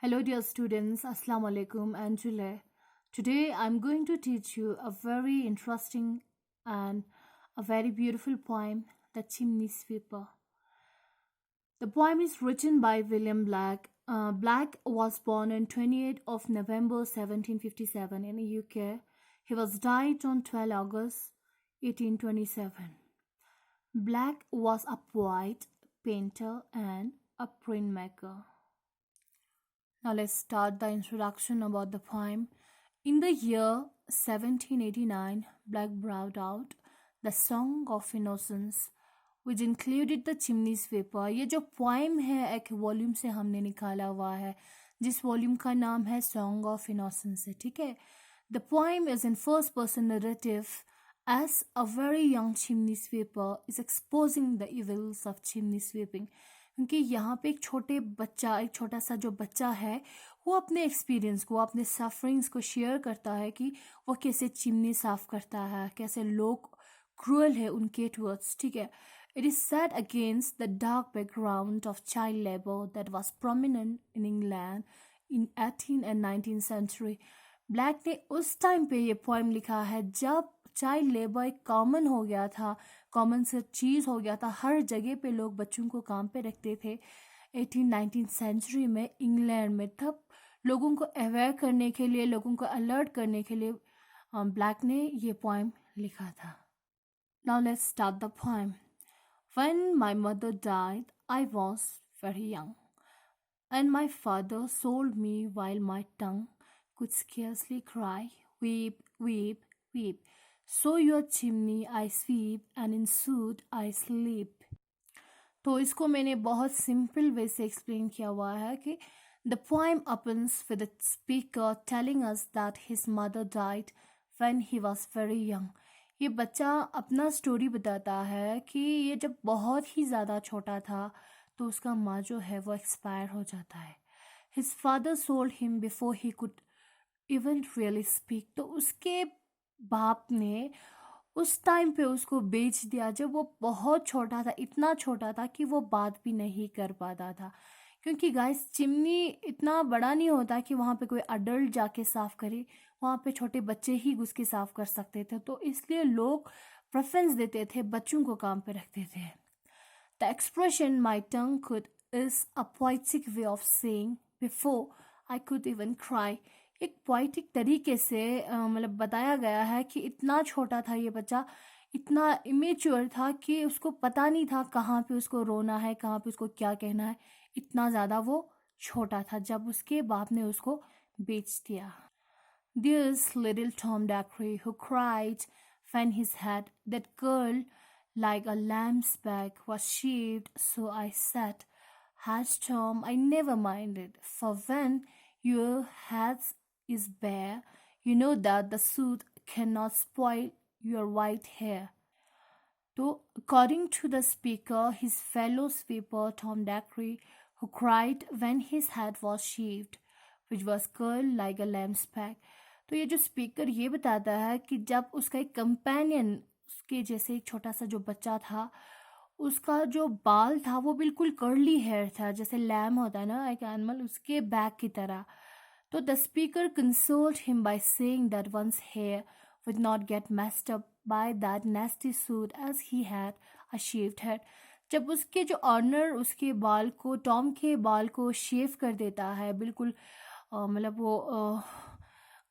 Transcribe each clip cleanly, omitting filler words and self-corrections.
Hello, dear students. Assalamu alaikum and Jule. Today, I'm going to teach you a very interesting and a very beautiful poem, The Chimney Sweeper. The poem is written by William Black. Black was born on 28th of November 1757 in the UK. He was died on 12 August 1827. Black was a poet, painter, and a printmaker. Now let's start the introduction about the poem. In the year 1789, Black brought out the Song of Innocence, which included the chimney sweeper. ये जो poem है एक volume से हमने निकाला हुआ है जिस वॉल्यूम का नाम है Song of Innocence है, ठीक है. The poem is in first person narrative as a very young chimney sweeper is exposing the evils of chimney sweeping. क्योंकि यहाँ पे एक छोटा सा जो बच्चा है वो अपने एक्सपीरियंस को अपने सफरिंग्स को शेयर करता है कि वो कैसे चिमनी साफ करता है, कैसे लोग क्रूअल है उनके टुवर्ड्स, ठीक है. It is set against the dark background of child labour that was prominent in England in 18th and 19th century. Blake ने उस टाइम पे ये पोएम लिखा है जब चाइल्ड लेबर एक कॉमन हो गया था, कॉमन सा चीज़ हो गया था. हर जगह पे लोग बच्चों को काम पे रखते थे 18th-19th सेंचुरी में इंग्लैंड में. तब लोगों को अवेयर करने के लिए, लोगों को अलर्ट करने के लिए ब्लैक ने ये पोएम लिखा था. Now let's start the poem. When my mother died I was very young and my father sold me while my tongue could scarcely cry. Weep, weep, weep. So your chimney I sweep and in soot I sleep. तो इसको मैंने बहुत simple way से explain किया हुआ है कि the poem opens with the speaker telling us that his mother died when he was very young. ये बच्चा अपना स्टोरी बताता है कि ये जब बहुत ही ज़्यादा छोटा था तो उसका माँ जो है वो एक्सपायर हो जाता है. His father sold him before he could even really speak. तो उसके बाप ने उस टाइम पे उसको बेच दिया जब वो बहुत छोटा था, इतना छोटा था कि वो बात भी नहीं कर पाता था. क्योंकि गाइस चिमनी इतना बड़ा नहीं होता कि वहाँ पे कोई अडल्ट जाके साफ करे, वहाँ पे छोटे बच्चे ही घुस के साफ कर सकते थे. तो इसलिए लोग प्रेफरेंस देते थे, बच्चों को काम पे रखते थे. The expression my tongue could is a poetic way of saying before I could even cry. एक पोइटिक तरीके से मतलब बताया गया है कि इतना छोटा था ये बच्चा, इतना इमेच्योर था कि उसको पता नहीं था कहाँ पे उसको रोना है, कहाँ पे उसको क्या कहना है. इतना ज़्यादा वो छोटा था जब उसके बाप ने उसको बेच दिया. There's little Tom Dacre who cried when his head, that girl like a lamb's back, was shaved. So I said, "Has Tom, I never minded, for when your head is bare, you know that the soot cannot spoil your white hair." So, according to the speaker, his fellow sweeper Tom Dacre, who cried when his head was shaved, which was curled like a lamb's back. तो ये जो speaker ये बताता है कि जब उसका एक कंपेनियन, उसके जैसे एक छोटा सा जो बच्चा था, उसका जो बाल था वो बिल्कुल कर्ली हेयर था, जैसे लैम होता है ना एक एनिमल, उसके बैक की तरह. तो the speaker consoled him by saying that once here would not get messed up by that nasty suit as he had a shaved head. जब उसके जो ऑनर उसके बाल को, टॉम के बाल को शेव कर देता है, बिल्कुल मतलब वो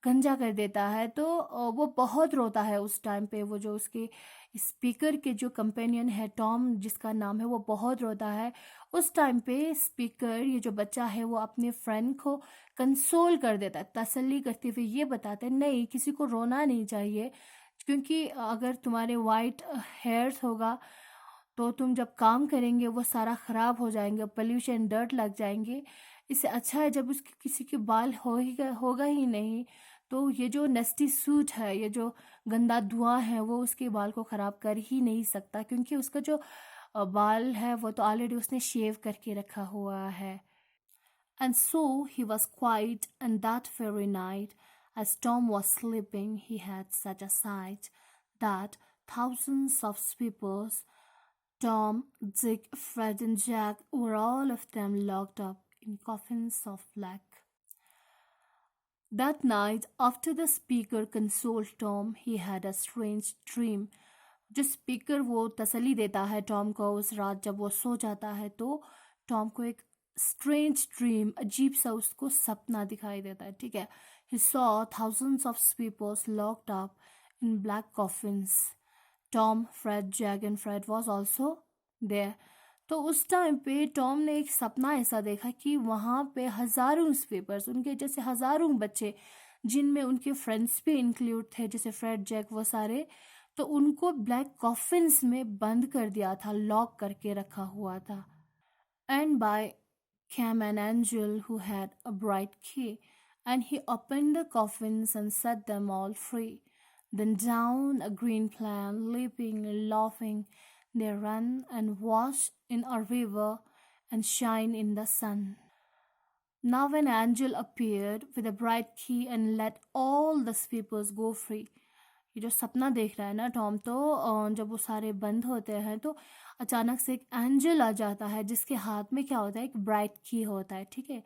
गंजा कर देता है, तो वो बहुत रोता है उस टाइम पे. वो जो उसके स्पीकर के जो कंपेनियन है टॉम जिसका नाम है, वो बहुत रोता है. उस टाइम पे स्पीकर ये जो बच्चा है वो अपने फ्रेंड को कंसोल कर देता है, तसल्ली करते हुए ये बताते हैं नहीं, किसी को रोना नहीं चाहिए, क्योंकि अगर तुम्हारे वाइट हेयर्स होगा तो तुम जब काम करेंगे वो सारा ख़राब हो जाएंगे, पोल्यूशन डर्ट लग जाएंगे. इससे अच्छा है जब उसके किसी के बाल होगा ही नहीं, तो ये जो नस्टी सूट है, ये जो गंदा धुआं है, वो उसके बाल को ख़राब कर ही नहीं सकता, क्योंकि उसका जो बाल है वो तो ऑलरेडी उसने शेव करके रखा हुआ है. And so he was quiet, and that very night, as Tom was sleeping, he had such a sight that thousands of sweepers, Tom, Dick, Fred, and Jack, were all of them locked up in coffins of black. That night, after the speaker consoled Tom, he had a strange dream. जो speaker वो तसल्ली देता है Tom को उस रात जब वो सो जाता है तो टॉम को एक स्ट्रेंज ड्रीम अजीब सा उसको सपना दिखाई देता है. ठीक है. He saw thousands of sweepers locked up in black coffins. Tom, Fred, Jack and Fred was also there. तो उस टाइम पे टॉम ने एक सपना ऐसा देखा कि वहाँ पे हज़ारों स्वीपर्स उनके जैसे हज़ारों बच्चे जिनमें उनके फ्रेंड्स भी इंक्लूड थे जैसे फ्रेड जैक वो सारे तो उनको ब्लैक कॉफिन्स में बंद कर दिया था लॉक करके रखा हुआ था. And by came an angel who had a bright key, and he opened the coffins and set them all free. Then down a green plant, leaping and laughing, they ran and washed in a river and shine in the sun. Now an angel appeared with a bright key and let all the sweepers go free. ये जो सपना देख रहा है ना Tom तो जब वो सारे बंद होते हैं तो अचानक से एक एंजल आ जाता है जिसके हाथ में क्या होता है एक ब्राइट की होता है. ठीक है.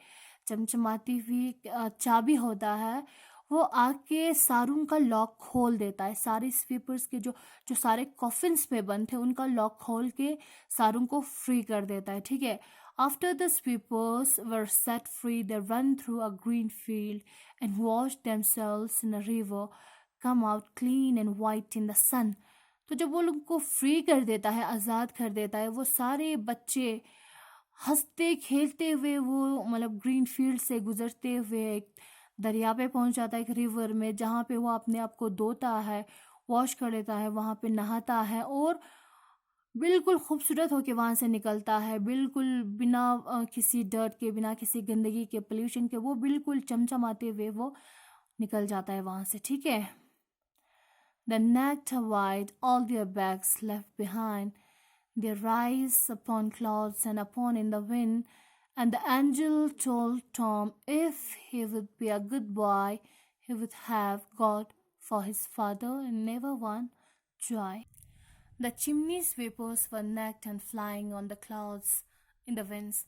चमचमाती हुई चाबी होता है. वो आके सारों का लॉक खोल देता है. सारे स्वीपर्स के जो जो सारे कॉफिन्स पे बंद थे उनका लॉक खोल के सारों को फ्री कर देता है. ठीक है. After the sweepers were set free, they ran through a green field and washed themselves in a river, come out clean and white in the sun. तो जब वो लोग को फ्री कर देता है आज़ाद कर देता है वो सारे बच्चे हंसते खेलते हुए वो मतलब ग्रीन फील्ड से गुजरते हुए एक दरिया पे पहुंच जाता है एक रिवर में जहाँ पे वो अपने आप को धोता है वॉश कर लेता है वहाँ पे नहाता है और बिल्कुल खूबसूरत होके वहाँ से निकलता है बिल्कुल बिना किसी डर्ट के बिना किसी गंदगी के पोल्यूशन के वो बिल्कुल चमचमाते हुए वो निकल जाता है वहाँ से. ठीक है. The necked white, all their bags left behind. They rise upon clouds and upon in the wind. And the angel told Tom if he would be a good boy, he would have God for his father and never want joy. The chimney sweepers were naked and flying on the clouds in the winds.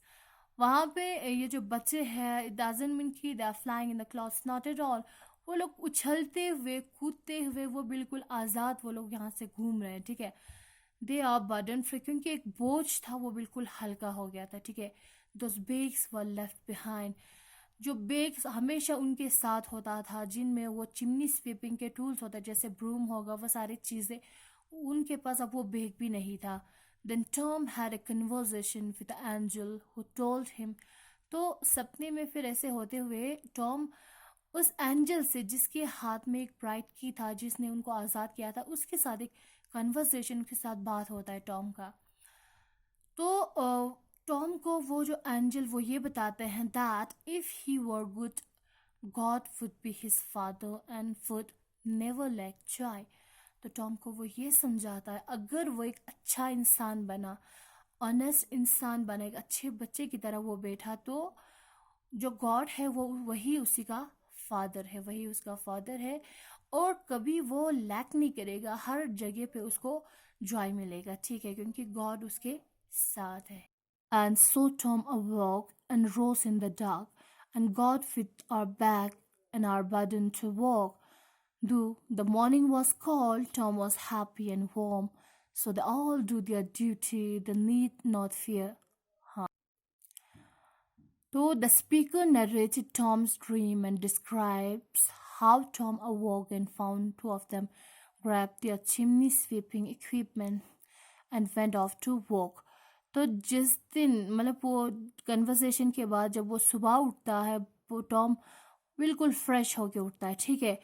वहाँ पे ये जो बच्चे हैं it doesn't mean कि they are flying in the clouds, not at all. वो लोग उछलते हुए कूदते हुए वो बिल्कुल आज़ाद वो लोग यहाँ से घूम रहे हैं. ठीक है. दे आर बर्डन फ्री क्योंकि एक बोझ था वो बिल्कुल हल्का हो गया था. ठीक है. Those bags were left behind. जो बेग्स हमेशा उनके साथ होता था जिनमें वो चिमनी स्वीपिंग के टूल्स होते जैसे ब्रूम होगा वो सारी चीज़ें उनके पास अब वो बेग भी नहीं था. Then Tom had a conversation with the angel who told him. तो सपने में फिर ऐसे होते हुए टॉम उस एंजल से जिसके हाथ में एक ब्राइट की था जिसने उनको आज़ाद किया था उसके साथ एक कन्वर्सेशन के साथ बात होता है टॉम का. तो टॉम को वो जो एंजल वो ये बताते हैं that if he were good God would be his father and would never lack joy. तो टॉम को वो ये समझाता है अगर वो एक अच्छा इंसान बना ऑनेस्ट इंसान बना एक अच्छे बच्चे की तरह वो बैठा तो जो गॉड है वो वही उसी का फादर है वही उसका फादर है और कभी वो लैक नहीं करेगा हर जगह पे उसको जॉय मिलेगा. ठीक है. क्योंकि गॉड उसके साथ है. And so Tom awoke and rose in the dark, and God fit our bag and our burden to walk. Though the morning was cold, Tom was happy and warm, so they all do their duty, they need not fear harm. So the speaker narrated Tom's dream and describes how Tom awoke and found two of them grabbed their chimney sweeping equipment and went off to work. तो जिस दिन मतलब वो conversation के बाद जब वो सुबह उठता है वो टॉम बिल्कुल फ्रेश होके उठता है. ठीक है.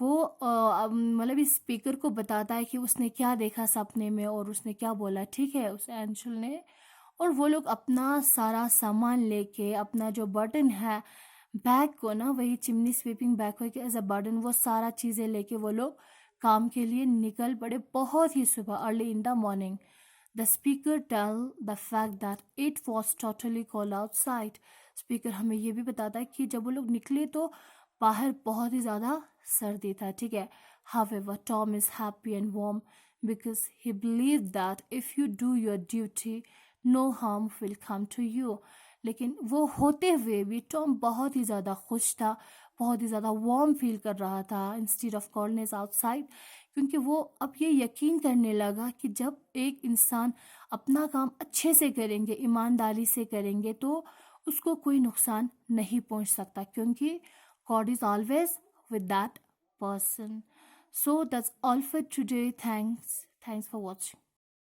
वो मतलब इस स्पीकर को बताता है कि उसने क्या देखा सपने में और उसने क्या बोला. ठीक है. उस एंजल ने और वो लोग अपना सारा सामान लेके अपना जो बर्डन है बैग को ना वही चिमनी स्वीपिंग बैग को एज अ बर्डन वो सारा चीज़ें लेके वो लोग काम के लिए निकल पड़े बहुत ही सुबह early in the morning. The speaker tell the fact that it was totally cold outside. Speaker हमें ये भी बताता है कि जब वो लोग निकले तो बाहर बहुत ही ज़्यादा सर्दी था. ठीक है. However, Tom is happy and warm because he believed that if you do your duty, no harm will come to you. लेकिन वो होते हुए भी टॉम बहुत ही ज़्यादा खुश था, बहुत ही ज़्यादा वार्म फील कर रहा था इंस्टेड ऑफ कोल्डनेस आउटसाइड, क्योंकि वो अब ये यकीन करने लगा कि जब एक इंसान अपना काम अच्छे से करेंगे, ईमानदारी से करेंगे, तो उसको कोई नुकसान नहीं पहुंच सकता, क्योंकि God is always with that person. So that's all for today. Thanks for watching.